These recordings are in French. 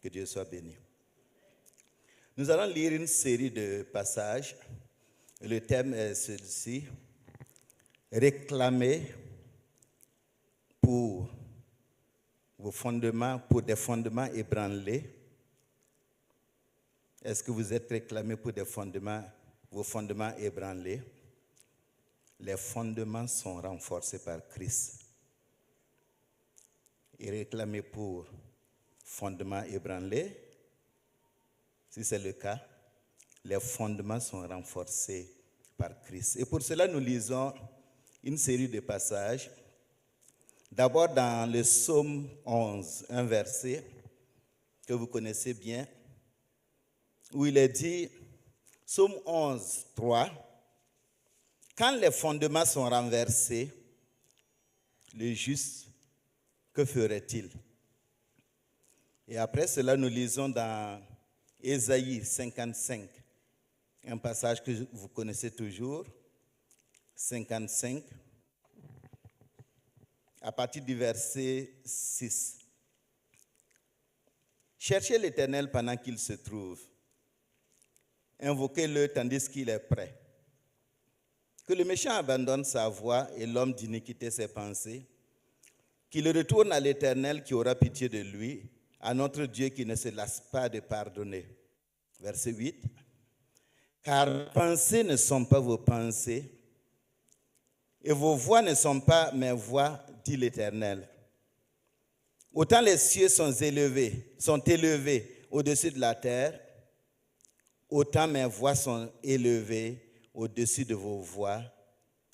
Que Dieu soit béni. Nous allons lire une série de passages. Le thème est celui-ci. Réclamer pour vos fondements, pour des fondements ébranlés. Est-ce que vous êtes réclamé pour des fondements, vos fondements ébranlés? Les fondements sont renforcés par Christ. Et réclamer pour fondements ébranlés, si c'est le cas, les fondements sont renforcés par Christ. Et pour cela, nous lisons une série de passages. D'abord dans le psaume 11, un verset que vous connaissez bien, où il est dit, psaume 11, 3, « Quand les fondements sont renversés, le juste, que ferait-il » Et après cela, nous lisons dans Ésaïe 55, un passage que vous connaissez toujours, 55, à partir du verset 6. « Cherchez l'Éternel pendant qu'il se trouve. Invoquez-le tandis qu'il est prêt. Que le méchant abandonne sa voie et l'homme d'iniquité ses pensées. Qu'il retourne à l'Éternel qui aura pitié de lui, à notre Dieu qui ne se lasse pas de pardonner. » Verset 8. « Car vos pensées ne sont pas vos pensées, et vos voix ne sont pas mes voix, dit l'Éternel. Autant les cieux sont élevés au-dessus de la terre, autant mes voix sont élevées au-dessus de vos voix,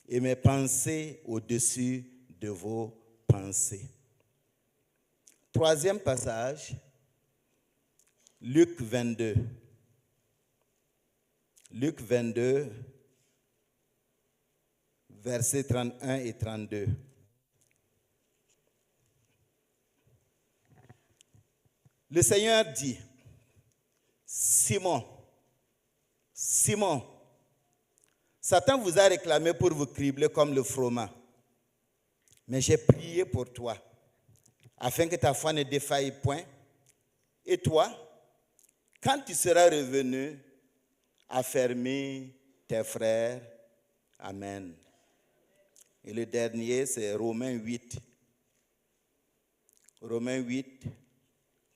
et mes pensées au-dessus de vos pensées. » Troisième passage, Luc 22. Luc 22, versets 31 et 32. Le Seigneur dit, « Simon, Simon, Satan vous a réclamé pour vous cribler comme le froment. Mais j'ai prié pour toi, afin que ta foi ne défaille point. Et toi, quand tu seras revenu, affermis tes frères. Amen. » Et le dernier, c'est Romains 8. Romains 8,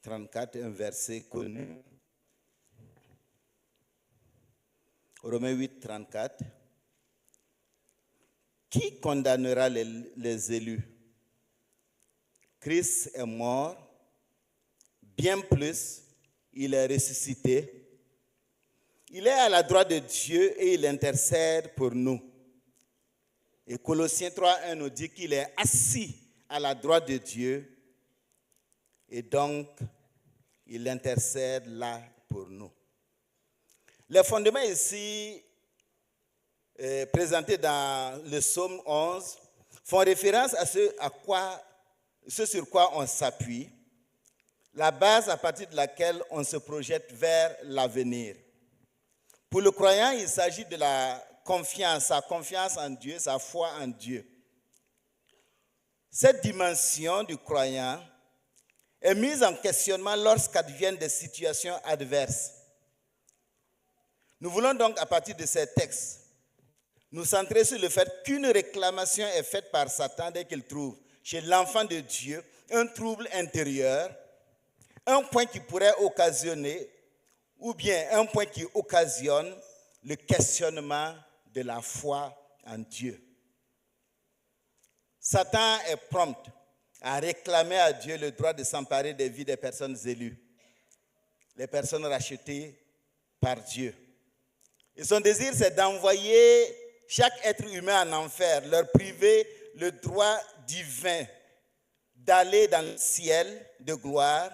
34, un verset connu. Romains 8, 34. Qui condamnera les élus? Christ est mort, bien plus, il est ressuscité. Il est à la droite de Dieu et il intercède pour nous. Et Colossiens 3:1 nous dit qu'il est assis à la droite de Dieu et donc il intercède là pour nous. Les fondements ici présentés dans le psaume 11 font référence à ce sur quoi on s'appuie, la base à partir de laquelle on se projette vers l'avenir. Pour le croyant, il s'agit de la confiance, sa confiance en Dieu, sa foi en Dieu. Cette dimension du croyant est mise en questionnement lorsqu'adviennent des situations adverses. Nous voulons donc, à partir de ces textes, nous centrer sur le fait qu'une réclamation est faite par Satan dès qu'il trouve chez l'enfant de Dieu un trouble intérieur, un point qui pourrait occasionner, ou bien un point qui occasionne le questionnement de la foi en Dieu. Satan est prompt à réclamer à Dieu le droit de s'emparer des vies des personnes élues, les personnes rachetées par Dieu. Et son désir, c'est d'envoyer chaque être humain en enfer, leur priver le droit divin d'aller dans le ciel de gloire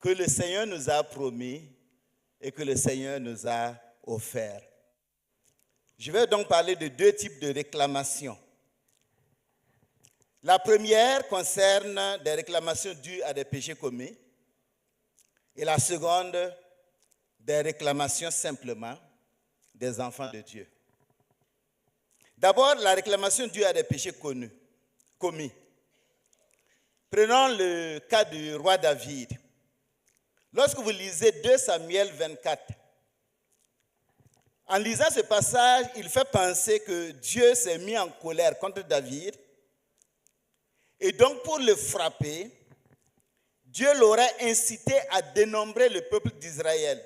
que le Seigneur nous a promis et que le Seigneur nous a offert. Je vais donc parler de deux types de réclamations. La première concerne des réclamations dues à des péchés commis et la seconde, des réclamations simplement des enfants de Dieu. D'abord, la réclamation due à des péchés commis. Prenons le cas du roi David. lorsque vous lisez 2 Samuel 24, en lisant ce passage, il fait penser que Dieu s'est mis en colère contre David. Et donc, pour le frapper, Dieu l'aurait incité à dénombrer le peuple d'Israël.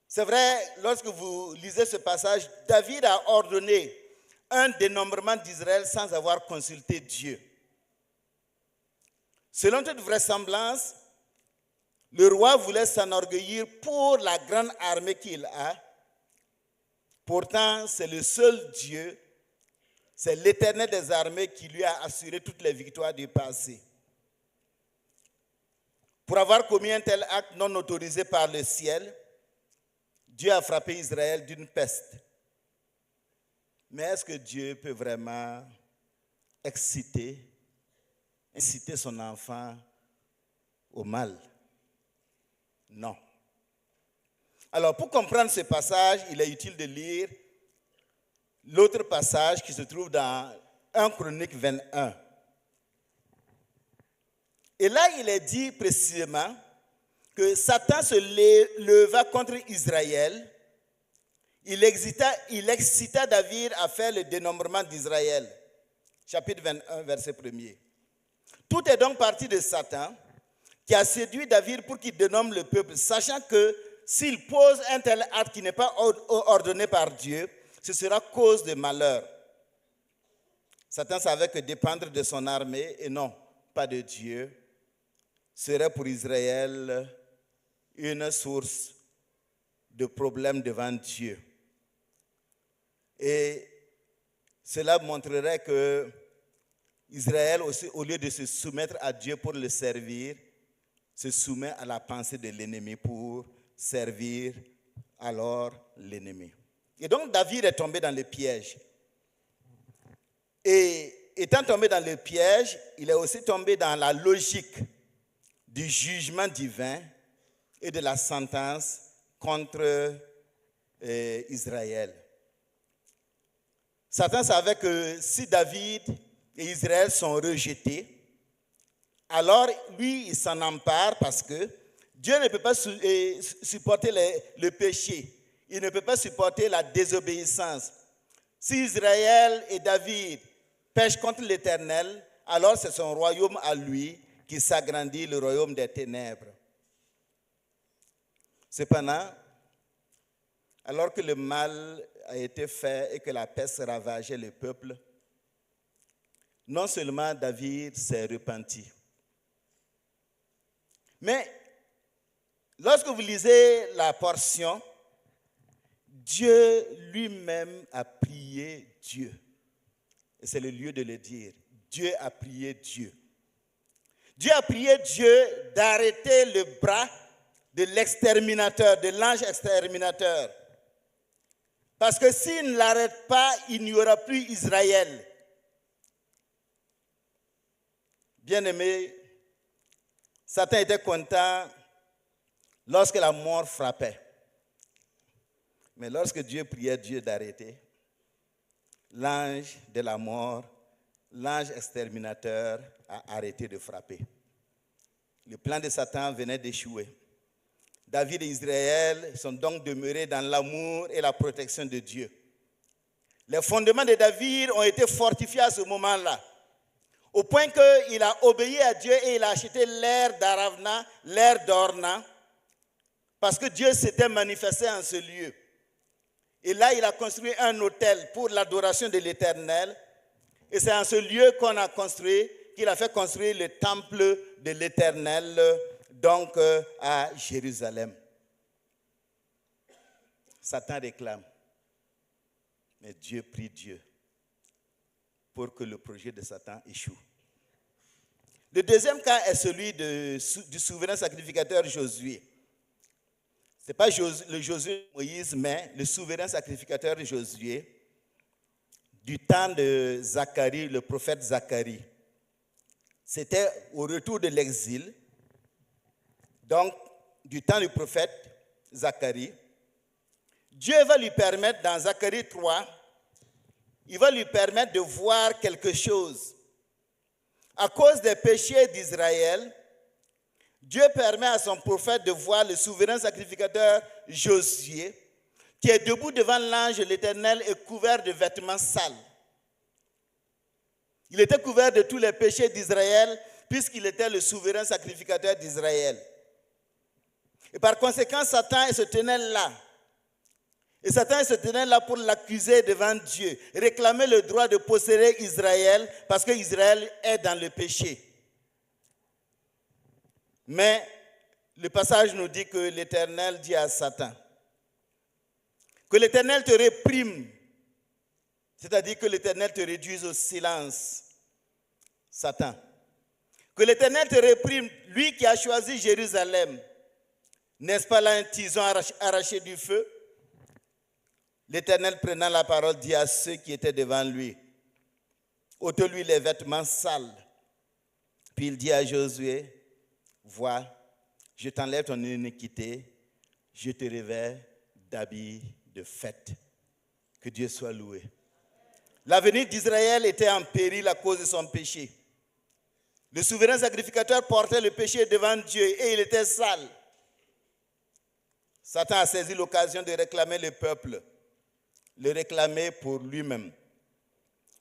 C'est vrai, lorsque vous lisez ce passage, David a ordonné un dénombrement d'Israël sans avoir consulté Dieu. Selon toute vraisemblance, le roi voulait s'enorgueillir pour la grande armée qu'il a. Pourtant, c'est le seul Dieu, c'est l'Éternel des armées qui lui a assuré toutes les victoires du passé. Pour avoir commis un tel acte non autorisé par le ciel, Dieu a frappé Israël d'une peste. Mais est-ce que Dieu peut vraiment inciter son enfant au mal? Non. Alors, pour comprendre ce passage, il est utile de lire l'autre passage qui se trouve dans 1 Chronique 21. Et là, il est dit précisément que Satan se leva contre Israël. Il excita David à faire le dénombrement d'Israël. Chapitre 21, verset 1er. Tout est donc parti de Satan qui a séduit David pour qu'il dénombre le peuple, sachant que s'il pose un tel acte qui n'est pas ordonné par Dieu, ce sera cause de malheur. Satan savait que dépendre de son armée, et non pas de Dieu, serait pour Israël une source de problèmes devant Dieu. Et cela montrerait que Israël, aussi, au lieu de se soumettre à Dieu pour le servir, se soumet à la pensée de l'ennemi pour servir alors l'ennemi. Et donc David est tombé dans le piège. Et étant tombé dans le piège, il est aussi tombé dans la logique du jugement divin et de la sentence contre Israël. Satan savait que si David et Israël sont rejetés, alors lui, il s'en empare parce que Dieu ne peut pas supporter le péché. Il ne peut pas supporter la désobéissance. Si Israël et David pêchent contre l'Éternel, alors c'est son royaume à lui qui s'agrandit, le royaume des ténèbres. Cependant, alors que le mal a été fait et que la peste ravageait le peuple, non seulement David s'est repenti, mais lorsque vous lisez la portion, Dieu lui-même a prié Dieu. Et c'est le lieu de le dire. Dieu a prié Dieu. Dieu a prié Dieu d'arrêter le bras de l'exterminateur, de l'ange exterminateur. Parce que s'il ne l'arrête pas, il n'y aura plus Israël. Bien-aimé, Satan était content lorsque la mort frappait. Mais lorsque Dieu priait Dieu d'arrêter, l'ange de la mort, l'ange exterminateur a arrêté de frapper. Le plan de Satan venait d'échouer. David et Israël sont donc demeurés dans l'amour et la protection de Dieu. Les fondements de David ont été fortifiés à ce moment-là, au point qu'il a obéi à Dieu et il a acheté l'aire d'Aravna, l'aire d'Orna, parce que Dieu s'était manifesté en ce lieu. Et là, il a construit un autel pour l'adoration de l'Éternel. Et c'est en ce lieu qu'il a fait construire le temple de l'Éternel, donc à Jérusalem. Satan réclame. Mais Dieu prie Dieu pour que le projet de Satan échoue. Le deuxième cas est celui du souverain sacrificateur Josué. Ce n'est pas le Josué de Moïse, mais le souverain sacrificateur Josué, du temps de Zacharie, le prophète Zacharie. C'était au retour de l'exil, donc du temps du prophète Zacharie. Dieu va lui permettre, dans Zacharie 3, il va lui permettre de voir quelque chose. À cause des péchés d'Israël, Dieu permet à son prophète de voir le souverain sacrificateur Josué, qui est debout devant l'ange de l'Éternel et couvert de vêtements sales. Il était couvert de tous les péchés d'Israël, puisqu'il était le souverain sacrificateur d'Israël. Et par conséquent, Satan se tenait là. Et Satan se tenait là pour l'accuser devant Dieu, réclamer le droit de posséder Israël, parce que Israël est dans le péché. Mais le passage nous dit que l'Éternel dit à Satan, que l'Éternel te réprime, c'est-à-dire que l'Éternel te réduise au silence, Satan. Que l'Éternel te réprime, lui qui a choisi Jérusalem. N'est-ce pas là un tison arraché du feu? L'Éternel prenant la parole dit à ceux qui étaient devant lui, ôte-lui les vêtements sales. Puis il dit à Josué, vois, je t'enlève ton iniquité, je te revêts d'habits de fête. Que Dieu soit loué. L'avenir d'Israël était en péril à cause de son péché. Le souverain sacrificateur portait le péché devant Dieu et il était sale. Satan a saisi l'occasion de réclamer le peuple, le réclamer pour lui-même,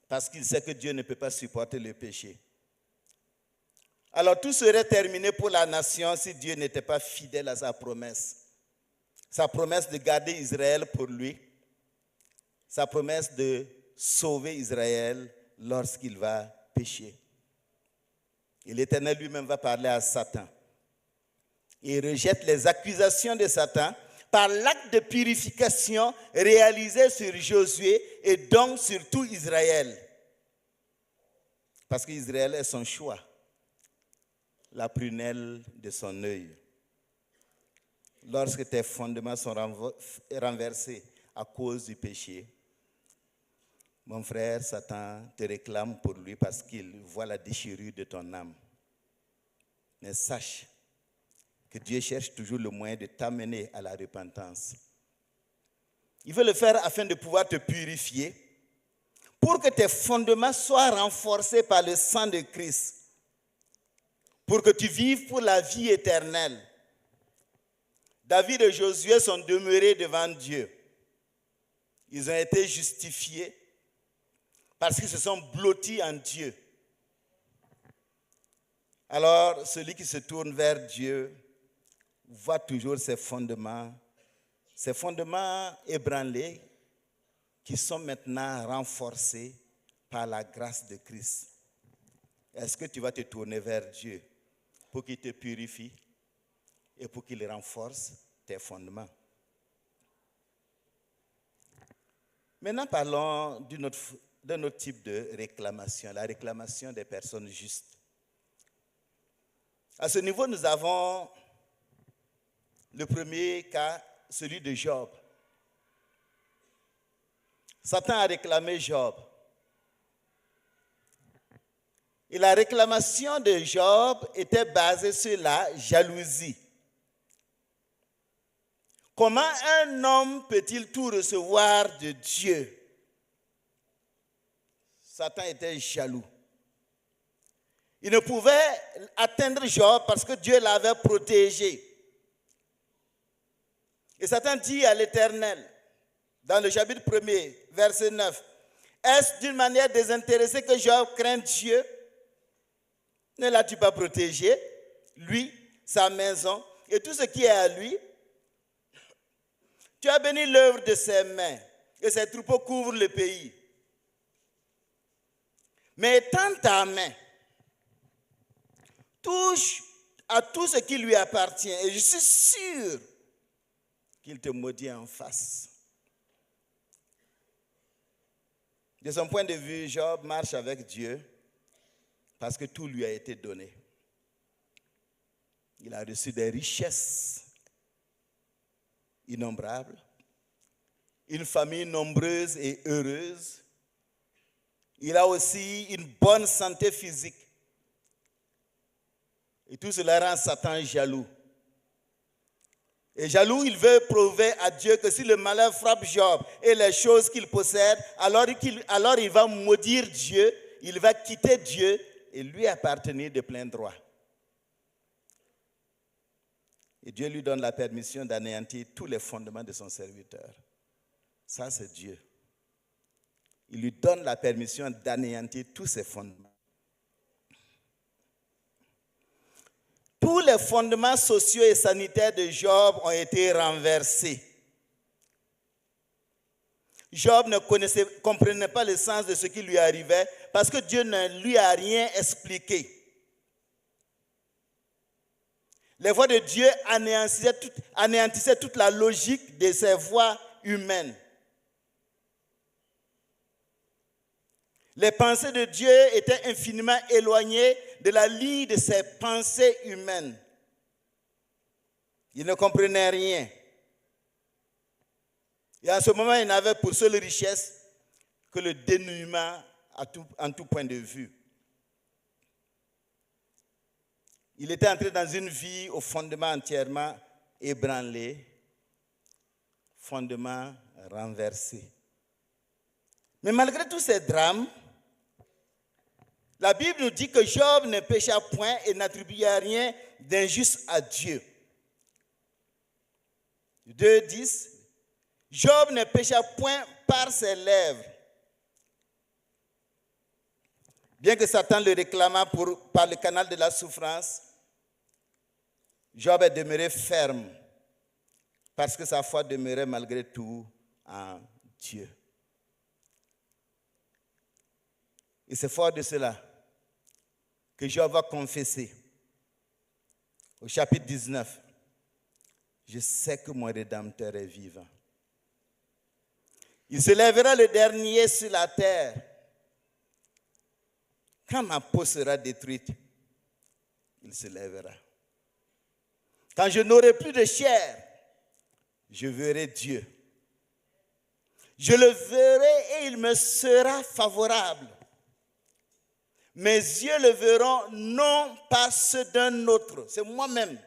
parce qu'il sait que Dieu ne peut pas supporter le péché. Alors tout serait terminé pour la nation si Dieu n'était pas fidèle à sa promesse de garder Israël pour lui, sa promesse de sauver Israël lorsqu'il va pécher. Et l'Éternel lui-même va parler à Satan. Il rejette les accusations de Satan par l'acte de purification réalisé sur Josué et donc sur tout Israël. Parce qu'Israël est son choix, la prunelle de son œil. Lorsque tes fondements sont renversés à cause du péché, mon frère, Satan te réclame pour lui parce qu'il voit la déchirure de ton âme. Mais sache que Dieu cherche toujours le moyen de t'amener à la repentance. Il veut le faire afin de pouvoir te purifier, pour que tes fondements soient renforcés par le sang de Christ, pour que tu vives pour la vie éternelle. David et Josué sont demeurés devant Dieu. Ils ont été justifiés parce qu'ils se sont blottis en Dieu. Alors, celui qui se tourne vers Dieu voit toujours ses fondements ébranlés qui sont maintenant renforcés par la grâce de Christ. Est-ce que tu vas te tourner vers Dieu pour qu'il te purifie et pour qu'il renforce tes fondements? Maintenant, parlons d'un autre type de réclamation, la réclamation des personnes justes. À ce niveau, nous avons le premier cas, celui de Job. Satan a réclamé Job. Et la réclamation de Job était basée sur la jalousie. Comment un homme peut-il tout recevoir de Dieu? Satan était jaloux. Il ne pouvait atteindre Job parce que Dieu l'avait protégé. Et Satan dit à l'Éternel, dans le chapitre 1er, verset 9, « Est-ce d'une manière désintéressée que Job craint Dieu? Ne l'as-tu pas protégé, lui, sa maison et tout ce qui est à lui? Tu as béni l'œuvre de ses mains et ses troupeaux couvrent le pays. Mais étends ta main, touche à tout ce qui lui appartient et je suis sûr qu'il te maudit en face. » De son point de vue, Job marche avec Dieu parce que tout lui a été donné. Il a reçu des richesses innombrables, une famille nombreuse et heureuse. Il a aussi une bonne santé physique. Et tout cela rend Satan jaloux. Et jaloux, il veut prouver à Dieu que si le malheur frappe Job et les choses qu'il possède, alors il va maudire Dieu, il va quitter Dieu et lui appartenir de plein droit. Et Dieu lui donne la permission d'anéantir tous les fondements de son serviteur. Ça, c'est Dieu. Il lui donne la permission d'anéantir tous ses fondements. Tous les fondements sociaux et sanitaires de Job ont été renversés. Job ne comprenait pas le sens de ce qui lui arrivait parce que Dieu ne lui a rien expliqué. Les voies de Dieu anéantissaient toute la logique de ses voies humaines. Les pensées de Dieu étaient infiniment éloignées de la ligne de ses pensées humaines. Il ne comprenait rien. Et à ce moment, il n'avait pour seule richesse que le dénuement en tout point de vue. Il était entré dans une vie au fondement entièrement ébranlé, fondement renversé. Mais malgré tous ces drames, la Bible nous dit que Job ne pécha point et n'attribua rien d'injuste à Dieu. 2:10, Job ne pécha point par ses lèvres. Bien que Satan le réclamât par le canal de la souffrance, Job est demeuré ferme parce que sa foi demeurait malgré tout en Dieu. Et c'est fort de cela que Job va confesser au chapitre 19. Je sais que mon Rédempteur est vivant. Il se lèvera le dernier sur la terre. Quand ma peau sera détruite, il se lèvera. Quand je n'aurai plus de chair, je verrai Dieu. Je le verrai et il me sera favorable. Mes yeux le verront non pas ceux d'un autre, c'est moi-même.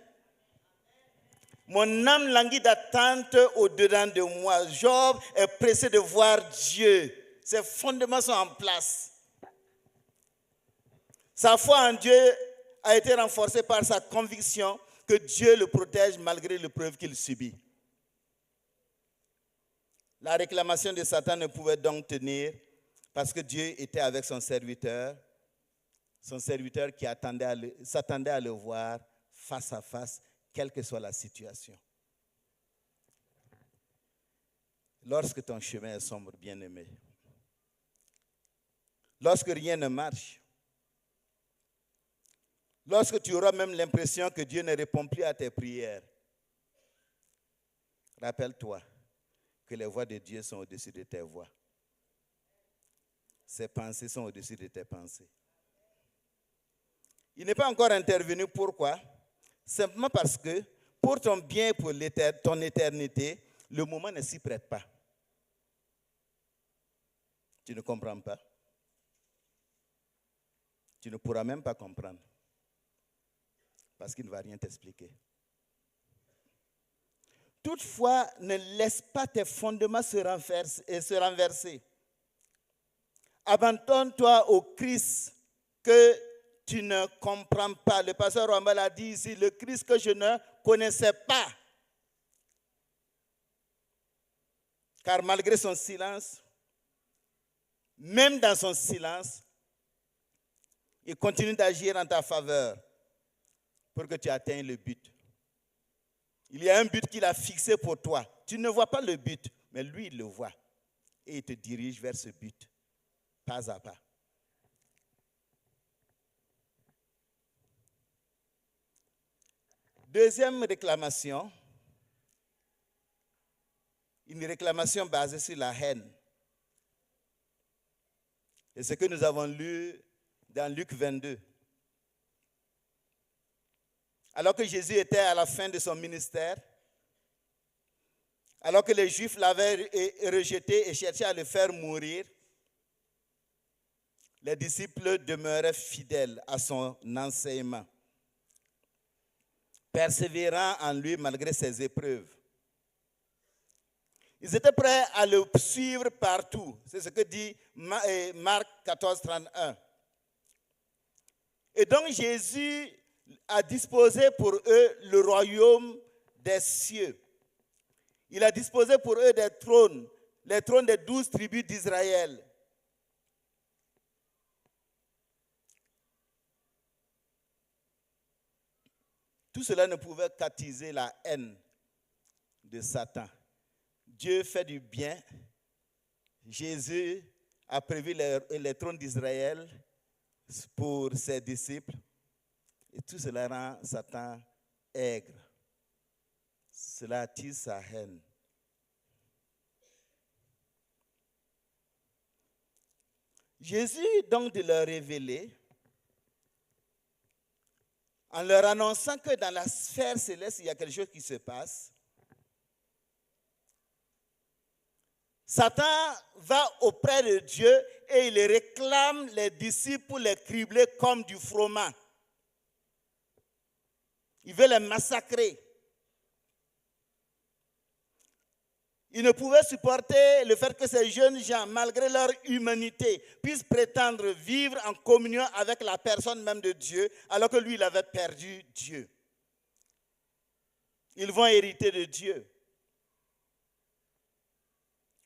Mon âme languit d'attente au-dedans de moi. Job est pressé de voir Dieu. Ses fondements sont en place. Sa foi en Dieu a été renforcée par sa conviction que Dieu le protège malgré l'épreuve qu'il subit. La réclamation de Satan ne pouvait donc tenir parce que Dieu était avec son serviteur qui s'attendait à le voir face à face, quelle que soit la situation. Lorsque ton chemin est sombre, bien-aimé, lorsque rien ne marche, lorsque tu auras même l'impression que Dieu ne répond plus à tes prières, rappelle-toi que les voies de Dieu sont au-dessus de tes voies. Ses pensées sont au-dessus de tes pensées. Il n'est pas encore intervenu. Pourquoi? Simplement parce que pour ton bien et pour ton éternité, le moment ne s'y prête pas. Tu ne comprends pas. Tu ne pourras même pas comprendre. Parce qu'il ne va rien t'expliquer. Toutefois, ne laisse pas tes fondements se renverser. Abandonne-toi au Christ que tu ne comprends pas. Le pasteur Rambal a dit ici, le Christ que je ne connaissais pas. Car malgré son silence, même dans son silence, il continue d'agir en ta faveur pour que tu atteignes le but. Il y a un but qu'il a fixé pour toi. Tu ne vois pas le but, mais lui, il le voit. Et il te dirige vers ce but, pas à pas. Deuxième réclamation, une réclamation basée sur la haine. Et ce que nous avons lu dans Luc 22. Alors que Jésus était à la fin de son ministère, alors que les Juifs l'avaient rejeté et cherchaient à le faire mourir, les disciples demeuraient fidèles à son enseignement, persévérant en lui malgré ses épreuves. Ils étaient prêts à le suivre partout. C'est ce que dit Marc 14, 31. Et donc Jésus a disposé pour eux le royaume des cieux. Il a disposé pour eux des trônes, les trônes des 12 tribus d'Israël. Tout cela ne pouvait qu'attiser la haine de Satan. Dieu fait du bien. Jésus a prévu les trônes d'Israël pour ses disciples. Et tout cela rend Satan aigre. Cela attise sa haine. Jésus, donc, de leur révéler, en leur annonçant que dans la sphère céleste, il y a quelque chose qui se passe, Satan va auprès de Dieu et il réclame les disciples pour les cribler comme du froment. Il veut les massacrer. Il ne pouvait supporter le fait que ces jeunes gens, malgré leur humanité, puissent prétendre vivre en communion avec la personne même de Dieu, alors que lui, il avait perdu Dieu. Ils vont hériter de Dieu.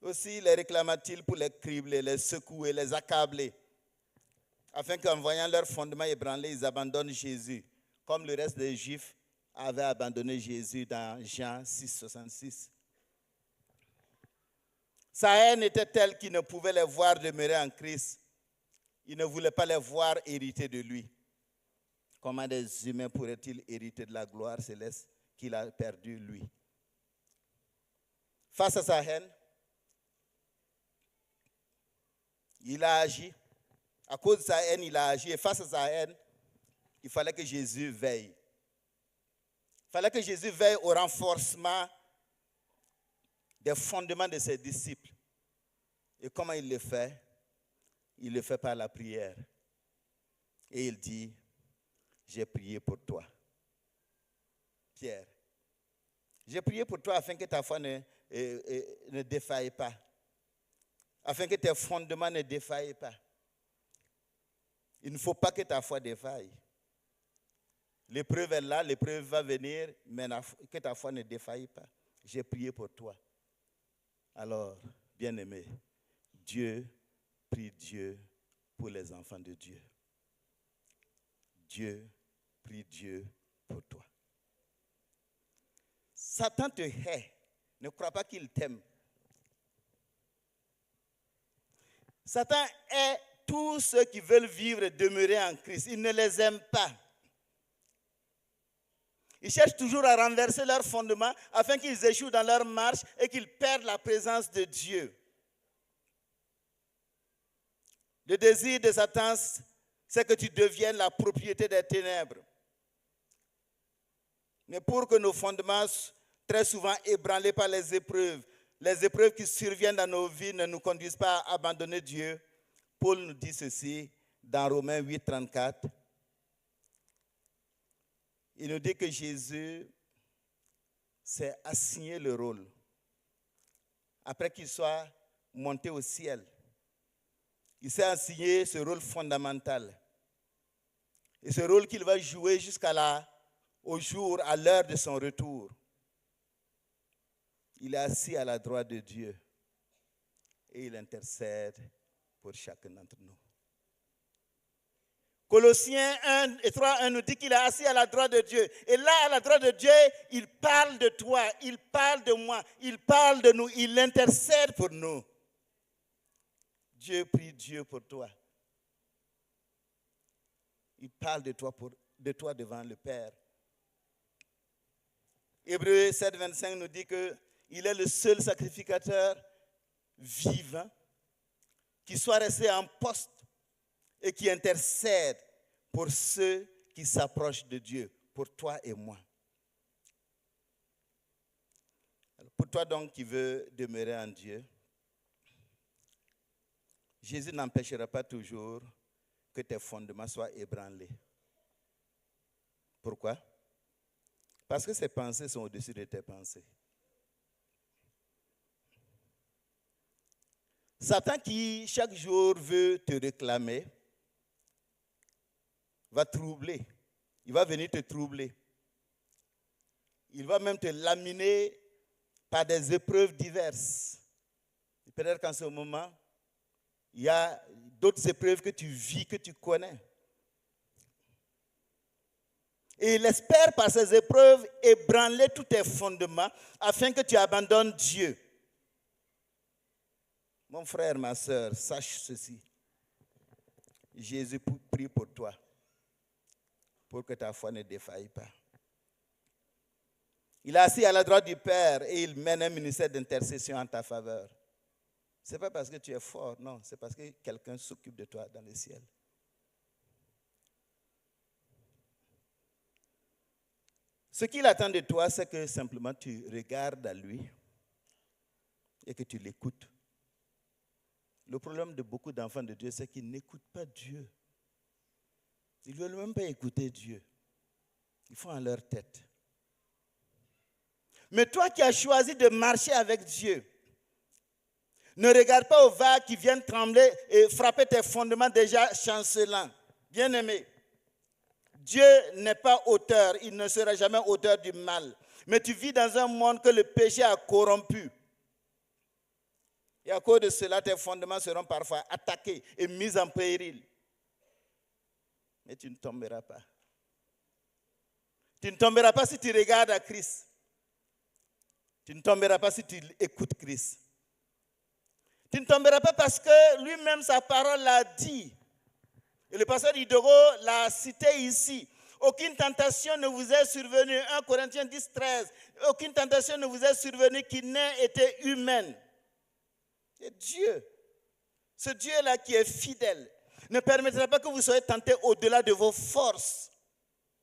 Aussi les réclama-t-il pour les cribler, les secouer, les accabler, afin qu'en voyant leur fondement ébranlé, ils abandonnent Jésus, comme le reste des Juifs avaient abandonné Jésus dans Jean 6, 66. Sa haine était telle qu'il ne pouvait les voir demeurer en Christ. Il ne voulait pas les voir hériter de lui. Comment des humains pourraient-ils hériter de la gloire céleste qu'il a perdue, lui? Face à sa haine, il a agi. À cause de sa haine, il a agi. Et face à sa haine, il fallait que Jésus veille. Il fallait que Jésus veille au renforcement des fondements de ses disciples. Et comment il le fait? Il le fait par la prière. Et il dit, j'ai prié pour toi. Pierre, j'ai prié pour toi afin que ta foi ne défaille pas. Afin que tes fondements ne défaillent pas. Il ne faut pas que ta foi défaille. L'épreuve est là, l'épreuve va venir, mais que ta foi ne défaille pas. J'ai prié pour toi. Alors, bien-aimé, Dieu prie Dieu pour les enfants de Dieu. Dieu prie Dieu pour toi. Satan te hait. Ne crois pas qu'il t'aime. Satan hait tous ceux qui veulent vivre et demeurer en Christ. Il ne les aime pas. Il cherche toujours à renverser leurs fondements afin qu'ils échouent dans leur marche et qu'ils perdent la présence de Dieu. Le désir de Satan, c'est que tu deviennes la propriété des ténèbres. Mais pour que nos fondements, très souvent ébranlés par les épreuves qui surviennent dans nos vies ne nous conduisent pas à abandonner Dieu, Paul nous dit ceci dans Romains 8, 34. Il nous dit que Jésus s'est assigné le rôle. Après qu'il soit monté au ciel, il s'est assigné ce rôle fondamental. Et ce rôle qu'il va jouer au jour, à l'heure de son retour. Il est assis à la droite de Dieu et il intercède pour chacun d'entre nous. Colossiens 1 et 3, 1 nous dit qu'il est assis à la droite de Dieu. Et là, à la droite de Dieu, il parle de toi, il parle de moi, il parle de nous, il intercède pour nous. Dieu prie Dieu pour toi. Il parle de toi devant le Père. Hébreux 7, 25 nous dit qu'il est le seul sacrificateur vivant qui soit resté en poste et qui intercède pour ceux qui s'approchent de Dieu, pour toi et moi. Alors, pour toi donc qui veux demeurer en Dieu, Jésus n'empêchera pas toujours que tes fondements soient ébranlés. Pourquoi? Parce que ses pensées sont au-dessus de tes pensées. Satan qui chaque jour veut te réclamer, va troubler. il va venir te troubler. Il va même te laminer par des épreuves diverses. Peut-être qu'en ce moment, il y a d'autres épreuves que tu vis, que tu connais. Et il espère par ces épreuves ébranler tous tes fondements afin que tu abandonnes Dieu. Mon frère, ma soeur, sache ceci. Jésus prie pour toi, pour que ta foi ne défaille pas. Il est assis à la droite du Père et il mène un ministère d'intercession en ta faveur. Ce n'est pas parce que tu es fort, non, c'est parce que quelqu'un s'occupe de toi dans le ciel. Ce qu'il attend de toi, c'est que simplement tu regardes à lui et que tu l'écoutes. Le problème de beaucoup d'enfants de Dieu, c'est qu'ils n'écoutent pas Dieu. Ils ne veulent même pas écouter Dieu. Ils font à leur tête. Mais toi qui as choisi de marcher avec Dieu, ne regarde pas aux vagues qui viennent trembler et frapper tes fondements déjà chancelants. Bien-aimé, Dieu n'est pas auteur, il ne sera jamais auteur du mal. Mais tu vis dans un monde que le péché a corrompu. Et à cause de cela, tes fondements seront parfois attaqués et mis en péril. Mais tu ne tomberas pas. Tu ne tomberas pas si tu regardes à Christ. Tu ne tomberas pas si tu écoutes Christ. Tu ne tomberas pas parce que lui-même, sa parole l'a dit. Et le pasteur Hidego l'a cité ici. Aucune tentation ne vous est survenue. 1 Corinthiens 10, 13. Aucune tentation ne vous est survenue qui n'ait été humaine. Et Dieu, ce Dieu-là qui est fidèle, ne permettra pas que vous soyez tentés au-delà de vos forces.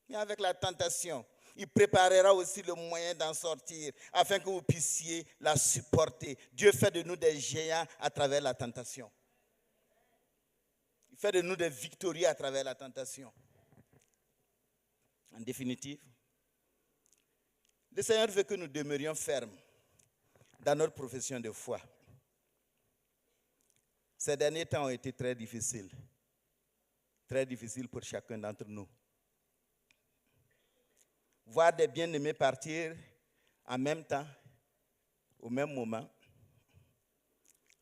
Mais avec la tentation, il préparera aussi le moyen d'en sortir afin que vous puissiez la supporter. Dieu fait de nous des géants à travers la tentation. Il fait de nous des victorieux à travers la tentation. En définitive, le Seigneur veut que nous demeurions fermes dans notre profession de foi. Ces derniers temps ont été très difficiles pour chacun d'entre nous. Voir des bien-aimés partir en même temps, au même moment,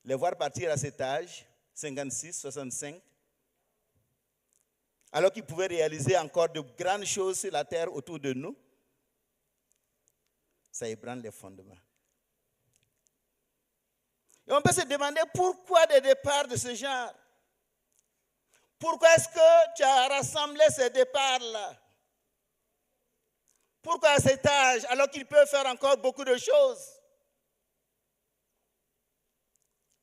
les voir partir à cet âge, 56, 65, alors qu'ils pouvaient réaliser encore de grandes choses sur la terre autour de nous, ça ébranle les fondements. Et on peut se demander pourquoi des départs de ce genre. Pourquoi est-ce que tu as rassemblé ces départs-là? Pourquoi à cet âge, alors qu'il peut faire encore beaucoup de choses?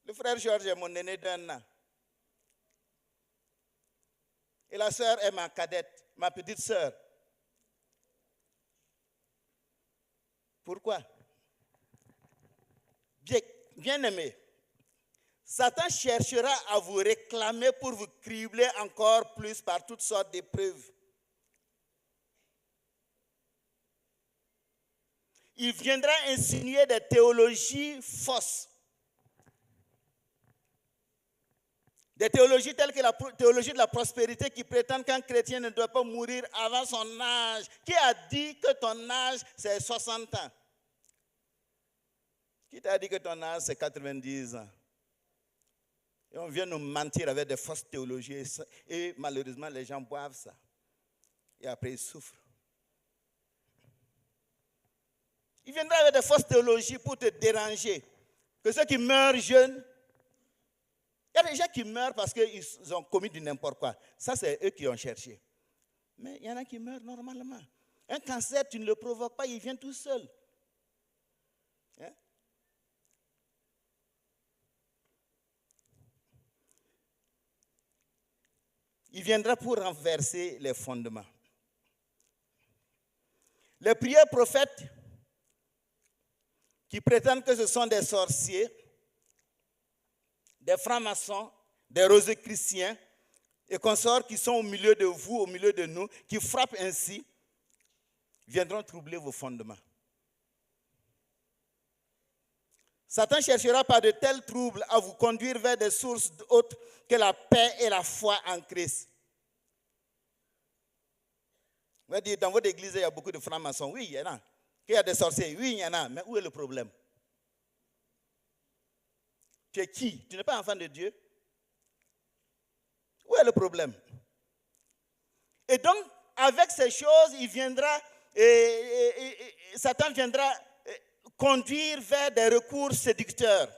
Le frère Georges est mon aîné d'1 an. Et la sœur est ma cadette, ma petite sœur. Pourquoi? Bien aimé, Satan cherchera à vous réclamer pour vous cribler encore plus par toutes sortes d'épreuves. Il viendra insinuer des théologies fausses. Des théologies telles que la théologie de la prospérité qui prétendent qu'un chrétien ne doit pas mourir avant son âge. Qui a dit que ton âge, c'est 60 ans? Qui t'a dit que ton âge, c'est 90 ans? Et on vient nous mentir avec des fausses théologies. Et malheureusement, les gens boivent ça. Et après, ils souffrent. Il viendra avec des fausses théologies pour te déranger. Que ceux qui meurent jeunes, il y a des gens qui meurent parce qu'ils ont commis du n'importe quoi. Ça, c'est eux qui ont cherché. Mais il y en a qui meurent normalement. Un cancer, tu ne le provoques pas, il vient tout seul. Hein? Il viendra pour renverser les fondements. Les prieurs prophètes qui prétendent que ce sont des sorciers, des francs-maçons, des rosicruciens et consorts qui sont au milieu de vous, au milieu de nous, qui frappent ainsi, viendront troubler vos fondements. Satan cherchera par de tels troubles à vous conduire vers des sources autres que la paix et la foi en Christ. On va dire, dans votre église, il y a beaucoup de francs-maçons. Oui, il y en a. Qu'il y a des sorciers. Oui, il y en a. Mais où est le problème? Tu es qui? Tu n'es pas enfant de Dieu? Où est le problème? Et donc, avec ces choses, il viendra, Satan viendra conduire vers des recours séducteurs.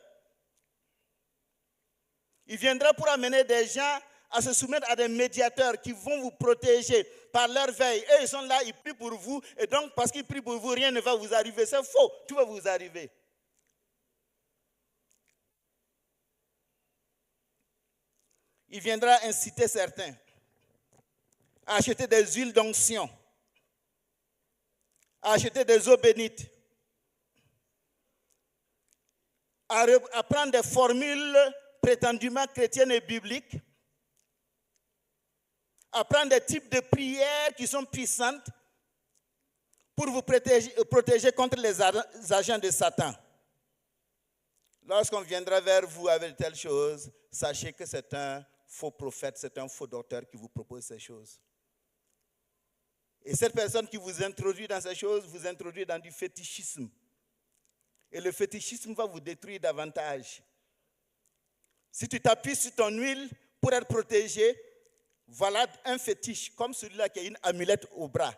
Il viendra pour amener des gens à se soumettre à des médiateurs qui vont vous protéger par leur veille. Eux, ils sont là, ils prient pour vous. Et donc, parce qu'ils prient pour vous, rien ne va vous arriver. C'est faux, tout va vous arriver. Il viendra inciter certains à acheter des huiles d'onction, à acheter des eaux bénites, à prendre des formules prétendument chrétiennes et bibliques, à prendre des types de prières qui sont puissantes pour vous protéger contre les agents de Satan. Lorsqu'on viendra vers vous avec telles choses, sachez que c'est un faux prophète, c'est un faux docteur qui vous propose ces choses. Et cette personne qui vous introduit dans ces choses, vous introduit dans du fétichisme. Et le fétichisme va vous détruire davantage. Si tu t'appuies sur ton huile pour être protégé, voilà un fétiche, comme celui-là qui a une amulette au bras.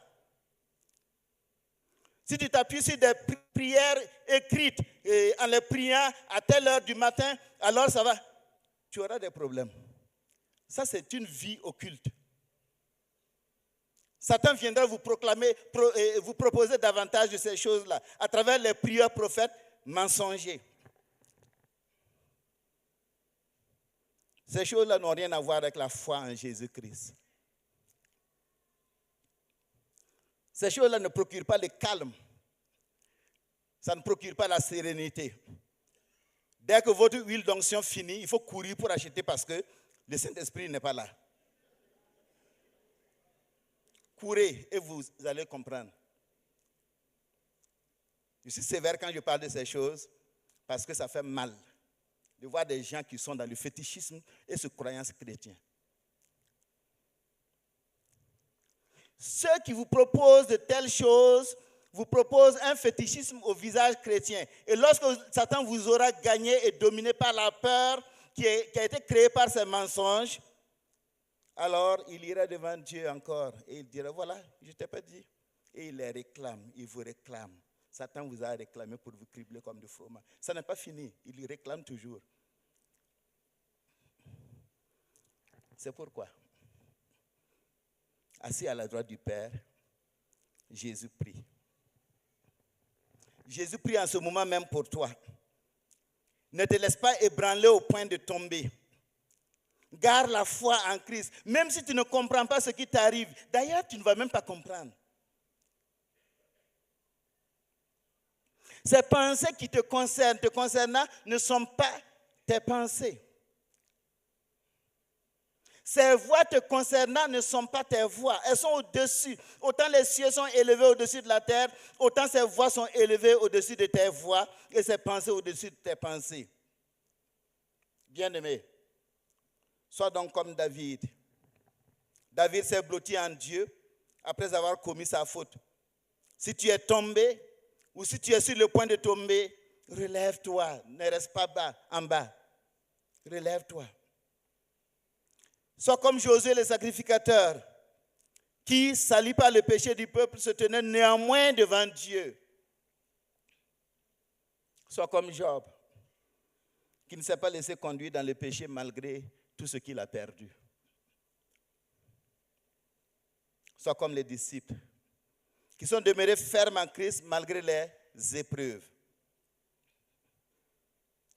Si tu t'appuies sur des prières écrites et en les priant à telle heure du matin, alors ça va. Tu auras des problèmes. Ça, c'est une vie occulte. Satan viendra vous vous proposer davantage de ces choses-là à travers les prières prophètes mensongers. Ces choses-là n'ont rien à voir avec la foi en Jésus-Christ. Ces choses-là ne procurent pas le calme. Ça ne procure pas la sérénité. Dès que votre huile d'onction finit, il faut courir pour acheter parce que le Saint-Esprit n'est pas là. Courez et vous allez comprendre. Je suis sévère quand je parle de ces choses parce que ça fait mal de voir des gens qui sont dans le fétichisme et se croyant chrétiens. Ceux qui vous proposent de telles choses vous proposent un fétichisme au visage chrétien. Et lorsque Satan vous aura gagné et dominé par la peur qui a été créée par ces mensonges, alors il ira devant Dieu encore et il dira, voilà, je ne t'ai pas dit. Et il les réclame, il vous réclame. Satan vous a réclamé pour vous cribler comme du fromage. Ça n'est pas fini, il y réclame toujours. C'est pourquoi, assis à la droite du Père, Jésus prie. Jésus prie en ce moment même pour toi. Ne te laisse pas ébranler au point de tomber. Garde la foi en Christ, même si tu ne comprends pas ce qui t'arrive. D'ailleurs, tu ne vas même pas comprendre. Ces pensées qui te concernant, ne sont pas tes pensées. Ces voix te concernant ne sont pas tes voix. Elles sont au-dessus. Autant les cieux sont élevés au-dessus de la terre, autant ces voix sont élevées au-dessus de tes voix et ces pensées au-dessus de tes pensées. Bien-aimé, sois donc comme David. David s'est blotti en Dieu après avoir commis sa faute. Si tu es tombé ou si tu es sur le point de tomber, relève-toi. Ne reste pas en bas. Relève-toi. Sois comme Josué le sacrificateur, qui, sali par le péché du peuple, se tenait néanmoins devant Dieu. Sois comme Job, qui ne s'est pas laissé conduire dans le péché malgré tout ce qu'il a perdu. Sois comme les disciples, qui sont demeurés fermes en Christ malgré les épreuves.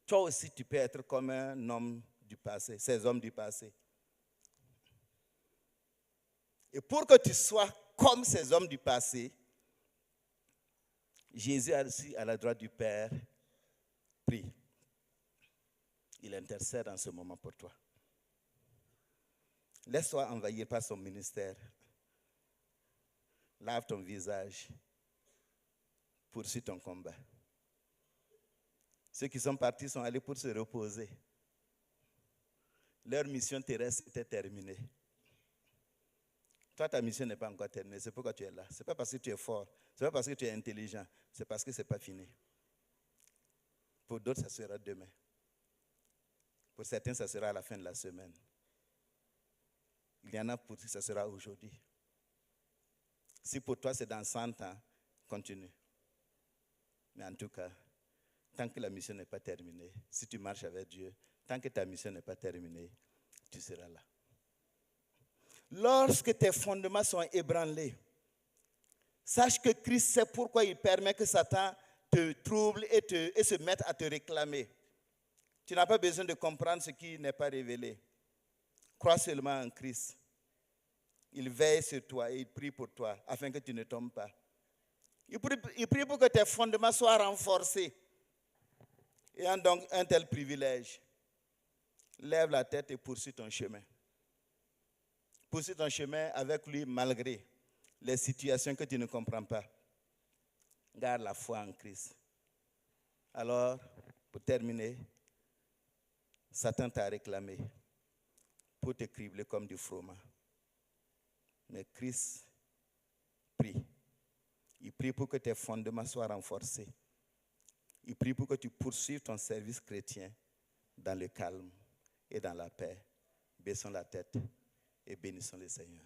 Toi aussi, tu peux être comme un homme du passé, ces hommes du passé. Et pour que tu sois comme ces hommes du passé, Jésus assis à la droite du Père, prie. Il intercède en ce moment pour toi. Laisse-toi envahir par son ministère. Lave ton visage. Poursuis ton combat. Ceux qui sont partis sont allés pour se reposer. Leur mission terrestre était terminée. Toi, ta mission n'est pas encore terminée. C'est pourquoi tu es là. Ce n'est pas parce que tu es fort. Ce n'est pas parce que tu es intelligent. C'est parce que ce n'est pas fini. Pour d'autres, ça sera demain. Pour certains, ça sera à la fin de la semaine. Il y en a pour qui ça sera aujourd'hui. Si pour toi, c'est dans 100 ans, continue. Mais en tout cas, tant que la mission n'est pas terminée, si tu marches avec Dieu, tant que ta mission n'est pas terminée, tu seras là. Lorsque tes fondements sont ébranlés, sache que Christ sait pourquoi il permet que Satan te trouble et se mette à te réclamer. Tu n'as pas besoin de comprendre ce qui n'est pas révélé. Crois seulement en Christ. Il veille sur toi et il prie pour toi afin que tu ne tombes pas. Il prie pour que tes fondements soient renforcés. Ayant donc un tel privilège, lève la tête et poursuis ton chemin. Poursuis ton chemin avec lui malgré les situations que tu ne comprends pas. Garde la foi en Christ. Alors, pour terminer, Satan t'a réclamé pour te cribler comme du froment. Mais Christ prie. Il prie pour que tes fondements soient renforcés. Il prie pour que tu poursuives ton service chrétien dans le calme et dans la paix. Baissons la tête et bénissons le Seigneur.